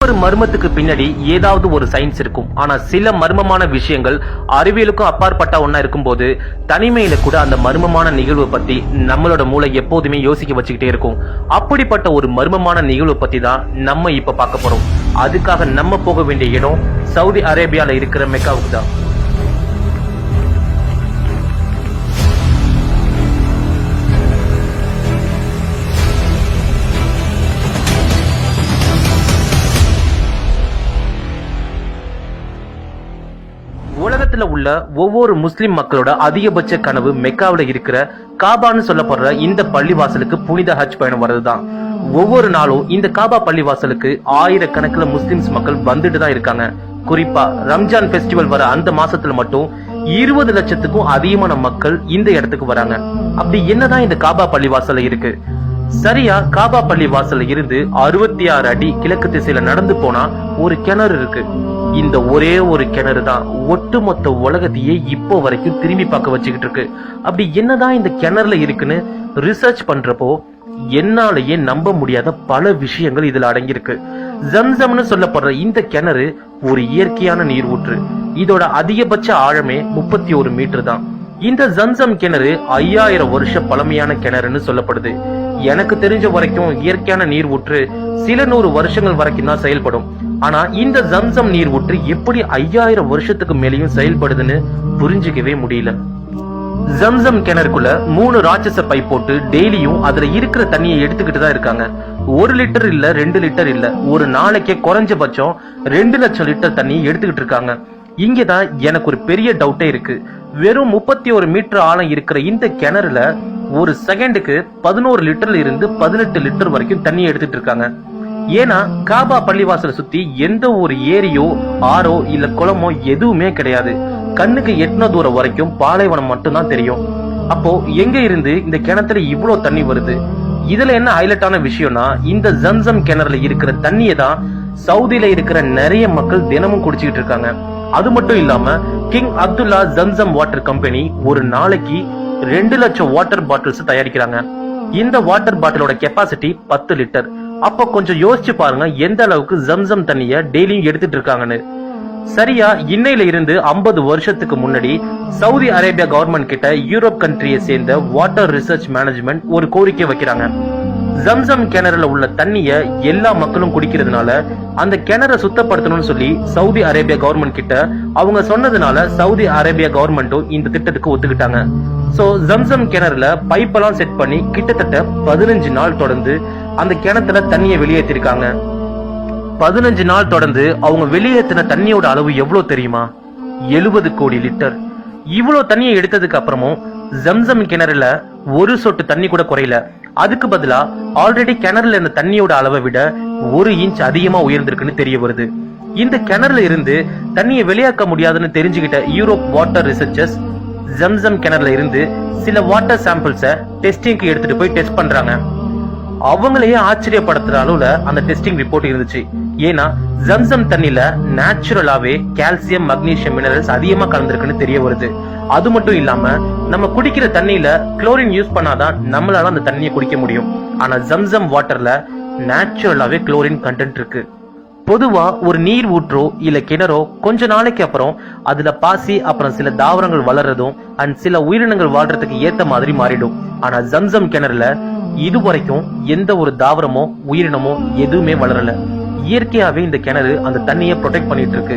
ஒரு மர்மத்துக்கு பின்னாடி ஏதாவது ஒரு சயின்ஸ் இருக்கும். ஆனா சில மர்மமான விஷயங்கள் அறிவியலுக்கும் அப்பாற்பட்ட ஒண்ணா இருக்கும்போது தனிமையில கூட அந்த மர்மமான நிகழ்வு பத்தி நம்மளோட மூளை எப்போதுமே யோசிக்க வச்சுக்கிட்டே இருக்கும். அப்படிப்பட்ட ஒரு மர்மமான நிகழ்வு பத்தி தான் நம்ம இப்ப பார்க்க போறோம். அதுக்காக நம்ம போக வேண்டிய இடம் சவுதி அரேபியால இருக்கிற மெக்காவுக்கு தான். உலகத்துல உள்ள ஒவ்வொரு முஸ்லிம் மக்களோட அதிகபட்ச கனவு மெக்காவில இருக்கிற காபான்னு சொல்லப்படுற இந்த பள்ளிவாசலுக்கு புனித ஹஜ் பயணம் வர்றதுதான். ஒவ்வொரு நாளும் இந்த காபா பள்ளிவாசலுக்கு ஆயிரக்கணக்கில் முஸ்லிம்ஸ் மக்கள் வந்துட்டு தான் இருக்காங்க. குறிப்பா ரம்ஜான் பெஸ்டிவல் வர அந்த மாசத்துல மட்டும் 20 லட்சத்துக்கும் அதிகமான மக்கள் இந்த இடத்துக்கு வராங்க. அப்படி என்னதான் இந்த காபா பள்ளிவாசல்ல இருக்கு? சரியா காபா பள்ளி வாசல்ல இருந்து 66 அடி கிழக்கு திசையில நடந்து போனா ஒரு கிணறு இருக்கு. இந்த ஒரே ஒரு கிணறு தான் ஒட்டுமொத்த உலகத்தையே இப்போ வரைக்கும் திரும்பி பார்க்க வச்சுக்கிட்டு இருக்கு. அப்படி என்னதான் இந்த கிணறுல இருக்குன்னு ரிசர்ச் பண்றப்போ என்னாலேயே நம்ப முடியாத பல விஷயங்கள் இதுல அடங்கியிருக்கு. ஜம்சம்னு சொல்லப்படுற இந்த கிணறு ஒரு இயற்கையான நீர் ஊற்று. இதோட அதிகபட்ச ஆழமே 31 மீட்டர் தான். இந்த ஜம்சம் கிணறு 5000 வருஷ பழமையான கிணறுன்னு சொல்லப்படுது. எனக்கு தெரிஞ்ச வரைக்கும் இயற்கையான நீர் ஊற்று சில 100 வருஷங்கள் வரைக்கும் தான் செயல்படும். ஆனா இந்த ஜம்சம் நீர் ஊற்று எப்படி 5000 வருஷத்துக்கு மேலேயும் செயல்படுதுன்னு புரிஞ்சுக்கவே முடியல. ஜம்சம் கிணறுக்குள்ள 3 ராட்சச பைப் போட்டு டெய்லியும் அதுல இருக்கிற தண்ணியை எடுத்துக்கிட்டு தான் இருக்காங்க. 1 லிட்டர் இல்ல 2 லிட்டர் இல்ல, ஒரு நாளைக்கே குறைஞ்சபட்சம் 2 லட்சம் லிட்டர் தண்ணி எடுத்துக்கிட்டு இருக்காங்க. இங்கதான் எனக்கு ஒரு பெரிய டவுட்டே இருக்கு. வெறும் 31 மீட்டர் ஆழம் இருக்கிற இந்த கிணறுல ஒரு செகண்டுக்கு 11 லிட்டர்ல இருந்து 18 லிட்டர் வரைக்கும் தண்ணி எடுத்துட்டு இருக்காங்க. ஏன்னா காபா பள்ளிவாசலை சுத்தி எந்த ஒரு ஏரியோ ஆறோ இல்ல குளமோ எதுவுமே கிடையாது. கண்ணுக்கு எட்டின தூரம் வரைக்கும் பாலைவனம் மட்டும்தான் தெரியும். அப்போ எங்க இருந்து இந்த கிணத்துல இவ்வளவு தண்ணி வருது? இதுல என்ன ஹைலைட்டான விஷயம்னா, இந்த ஜம்சம் கிணறுல இருக்கிற தண்ணியை தான் சவுதியில இருக்கிற நிறைய மக்கள் தினமும் குடிச்சுக்கிட்டு இருக்காங்க. அது மட்டும் இல்லாம King Abdullah Zamzam water company ஒரு நாளைக்கு 2 லட்சம் வாட்டர் பாட்டில்ஸ் தயாரிக்கிறாங்க. இந்த வாட்டர் பாட்டிலோட கெப்பாசிட்டி 10 லிட்டர். அப்ப கொஞ்சம் யோசிச்சு பாருங்க எந்த அளவுக்கு ஜம்சம் தண்ணிய டெய்லியும் எடுத்துட்டு இருக்காங்கன்னு. சரியா இன்னையில இருந்து 50 வருஷத்துக்கு முன்னாடி சவுதி அரேபியா கவர்மெண்ட் கிட்ட யூரோப் கண்ட்ரியை சேர்ந்த வாட்டர் ரிசர்ச் மேனேஜ்மெண்ட் ஒரு கோரிக்கை வைக்கிறாங்க. ஜம்சம் கிணறுல உள்ள தண்ணிய எல்லா மக்களும் குடிக்கிறதுனால அந்த கிணறை சுத்தப்படுத்தணும்னு சொல்லி சவுதி அரேபியா கவர்மெண்ட் கிட்ட அவங்க சொன்னதுனால சவுதி அரேபியா கவர்மெண்ட்டும் இந்த திட்டத்துக்கு ஒத்துக்கிட்டாங்க. சோ ஜம்சம் கிணறுல பைப்பெல்லாம் செட் பண்ணி கிட்டத்தட்ட 15 நாள் தொடர்ந்து அந்த கிணத்துல தண்ணியை வெளியேற்றிருக்காங்க. 15 நாள் தொடர்ந்து அவங்க வெளியேற்றின தண்ணியோட அளவு எவ்வளவு தெரியுமா? 70 கோடி லிட்டர். இவ்வளவு தண்ணியை எடுத்ததுக்கு அப்புறமும் ஜம்சம் கிணறுல ஒரு சொட்டு தண்ணி கூட குறையல. அதுக்கு பதிலா ஆல்ரெடி கிணறுல இருந்த தண்ணியோட அளவை விட 1 இன்ச் அதிகமா உயர்ந்திருக்குன்னு தெரிய வருது. இந்த கிணறுல இருந்து தண்ணியை வெளியாக்க முடியாதுன்னு தெரிஞ்சுக்கிட்ட யூரோப் வாட்டர் ரிசர்ச்சர்ஸ் ஜம்சம் கிணறுல இருந்து சில வாட்டர் சாம்பிள்ஸ டெஸ்டிங்க்கு எடுத்துட்டு போய் டெஸ்ட் பண்றாங்க. அவங்களையே ஆச்சரியப்படுத்துற அளவுல அந்த டெஸ்டிங் ரிப்போர்ட் இருந்துச்சு. ஏன்னா ஜம்சம் தண்ணில நேச்சுரலாவே கால்சியம் மக்னீசியம் மினரல்ஸ் அதிகமா கலந்துருக்குன்னு தெரிய வருது. அது மட்டும் இல்லாம நம்ம குடிக்கிற தண்ணியில குளோரின் யூஸ் பண்ணாதான் நம்மளால அந்த தண்ணியை குடிக்க முடியும். ஆனா ஜம்சம் வாட்டர்ல நேச்சுரலாவே குளோரின் கண்டென்ட் இருக்கு. பொதுவா ஒரு நீர் ஊற்றோ இல்ல கிணறோ கொஞ்ச நாளைக்கு அப்புறம் அதுல பாசி அப்புறம் சில தாவரங்கள் வளர்றதும் அண்ட் சில உயிரினங்கள் வாழ்றதுக்கு ஏத்த மாதிரி மாறிடும். ஆனா ஜம்சம் கிணறுல இதுவரைக்கும் எந்த ஒரு தாவரமோ உயிரினமோ எதுவுமே வளரல. இயற்கையாவே இந்த கிணறு அந்த தண்ணியை ப்ரொடெக்ட் பண்ணிட்டு இருக்கு.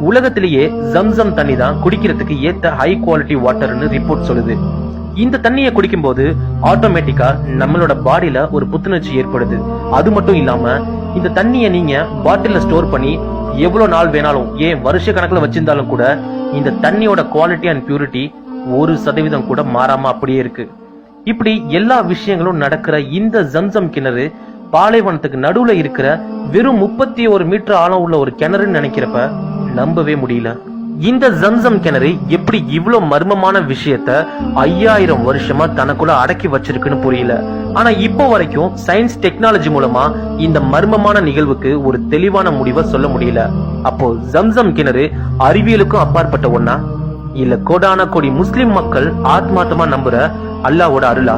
உலகத்திலேயே ஜம்சம் தண்ணி தான் குடிக்கிறதுக்கு ஏத்த ஹை குவாலிட்டி வாட்டர்னு ரிப்போர்ட் சொல்லுது. இந்த தண்ணியை குடிக்கும் போது ஆட்டோமேட்டிக்கா நம்மளோட பாடியில ஒரு புத்துணர்ச்சி ஏற்படுது. அது மட்டும் இல்லாம இந்த தண்ணியை நீங்க பாட்டில ஸ்டோர் பண்ணி எவ்வளவு நாள் வேணாலும் ஏன் வருஷ கணக்குல வச்சிருந்தாலும் கூட இந்த தண்ணியோட குவாலிட்டி அண்ட் பியூரிட்டி 1% கூட மாறாம அப்படியே இருக்கு. இப்படி எல்லா விஷயங்களும் நடக்கிற இந்த ஜம்சம் கிணறு பாலைவனத்துக்கு நடுவுல இருக்கிற வெறும் 31 மீட்டர் ஆழம் உள்ள ஒரு கிணறுன்னு நினைக்கிறப்ப நம்பவே முடியல. இந்த ஜம்சம் கிணறு எப்படி இவ்வளவு மர்மமான விஷயத்த 5000 வருஷமா தனக்குள்ள அடக்கி வச்சிருக்குன்னு புரியல. ஆனா இப்போ வரைக்கும் சயின்ஸ் டெக்னாலஜி மூலமா இந்த மர்மமான நிகழ்வுக்கு ஒரு தெளிவான முடிவை சொல்ல முடியல. அப்போ ஜம்சம் கிணறு அறிவியலுக்கும் அப்பாற்பட்ட ஒண்ணா இல்ல கோடான கோடி முஸ்லிம் மக்கள் ஆத்மார்த்தமா நம்புற அல்லாஹ்வோட அருளா?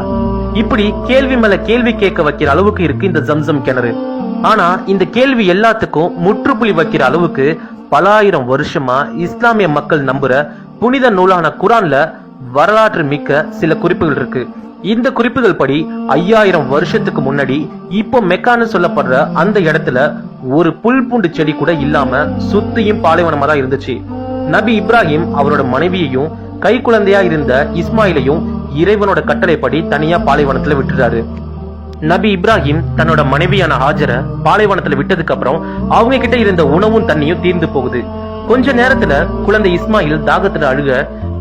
இப்படி கேள்வி மேல கேள்வி கேட்க வைக்கிற அளவுக்கு இருக்கு இந்த ஜம்சம் கிணறு. ஆனா இந்த கேள்வி எல்லாத்துக்கும் முற்றுப்புள்ளி வைக்கிற அளவுக்கு பல ஆயிரம் வருஷமா இஸ்லாமிய மக்கள் நம்புற புனித நூலான குரான்ல வரலாற்று மிக்க சில குறிப்புகள் இருக்கு. இந்த குறிப்புகள் படி 5000 வருஷத்துக்கு முன்னாடி இப்போ மெக்கான்னு சொல்லப்படுற அந்த இடத்துல ஒரு புல் பூண்டு செடி கூட இல்லாம சுத்தியும் பாலைவனமா தான் இருந்துச்சு. நபி இப்ராஹிம் அவரோட மனைவியையும் கை குழந்தையா இருந்த இஸ்மாயிலையும் இறைவனோட கட்டளைப்படி தனியா பாலைவனத்துல விட்டுறாரு. நபி இப்ராஹிம் தன்னோட மனைவியான ஹாஜரை பாலைவனத்துல விட்டதுக்கு அப்புறம் அவங்க கிட்ட இருந்த உணவும் தண்ணியும் தீர்ந்து போகுது. கொஞ்ச நேரத்துல குழந்தை இஸ்மாயில் தாகத்துல அழுக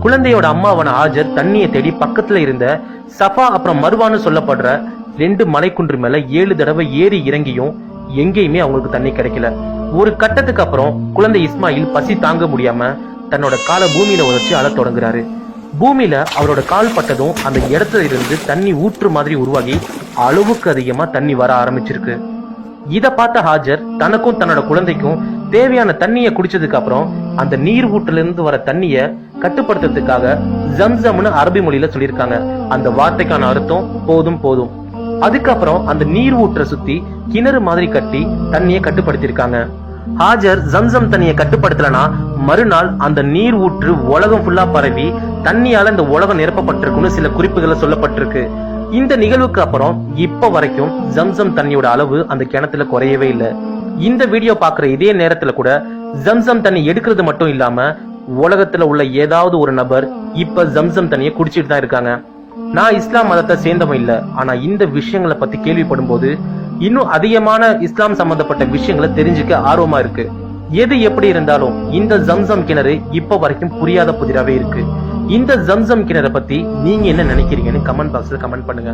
குழந்தையோட அம்மாவான ஹாஜர் தண்ணியை தேடி பக்கத்துல இருந்த சஃபா அப்புறம் மருவான்னு சொல்லப்படுற 2 மலைக்குன்று மேல 7 தடவை ஏறி இறங்கியும் எங்கேயுமே அவங்களுக்கு தண்ணி கிடைக்கல. ஒரு கட்டத்துக்கு அப்புறம் குழந்தை இஸ்மாயில் பசி தாங்க முடியாம தன்னோட காலை பூமியில உதச்சி அழத் தொடங்குறாரு. பூமியில அவரோட கால் பட்டதும் அந்த இடத்துல இருந்து தண்ணி ஊற்று மாதிரி உருவாகி அளவுக்கு அதிகமா தண்ணி வர ஆரம்பிச்சிருக்கு. இத பார்த்த ஹாஜர் தனக்கும் தன்னோட குழந்தைக்கும் தேவையான தண்ணிய குடிச்சதுக்கு அப்புறம் அந்த நீர் ஊற்றுல இருந்து வர தண்ணிய கட்டுப்படுத்துறதுக்காக ஜம்சம்னு அரபி மொழியில சொல்லியிருக்காங்க. அந்த வார்த்தைக்கான அர்த்தம் போதும் போதும். அதுக்கப்புறம் அந்த நீர் ஊற்ற சுத்தி கிணறு மாதிரி கட்டி தண்ணிய கட்டுப்படுத்திருக்காங்க. ஹாஜர் ஜம்சம் தண்ணியை கட்டுப்படுத்தலனா மறுநாள் அந்த நீர் ஊற்று உலகம் ஃபுல்லா பரவி தண்ணியால இந்த உலகம் நிரப்பப்பட்டிருக்குன்னு சில குறிப்புகளை சொல்லப்பட்டிருக்கு. இந்த நிகழ்வுக்கு அப்புறம் இப்ப வரைக்கும் ஜம்சம் தண்ணியோட அளவு அந்த கிணத்துல குறையவே இல்லை. இந்த வீடியோ பாக்குற இதே நேரத்துல கூட ஜம்சம் தண்ணி எடுக்கிறது மட்டும் இல்லாம உலகத்துல உள்ள ஏதாவது ஒரு நபர் இப்ப ஜம்சம் தண்ணியை குடிச்சிட்டு தான் இருக்காங்க. நான் இஸ்லாம் மதத்தை சேர்ந்தவன் இல்ல, ஆனா இந்த விஷயங்களை பத்தி கேள்விப்படும் போது இன்னும் அதிகமான இஸ்லாம் சம்பந்தப்பட்ட விஷயங்களை தெரிஞ்சுக்க ஆர்வமா இருக்கு. எது எப்படி இருந்தாலும் இந்த ஜம்சம் கிணறு இப்ப வரைக்கும் புரியாத புதிராவே இருக்கு. இந்த ஜம்சம் கிணறை பத்தி நீங்க என்ன நினைக்கிறீங்கன்னு கமெண்ட் பாக்ஸ்ல கமெண்ட் பண்ணுங்க.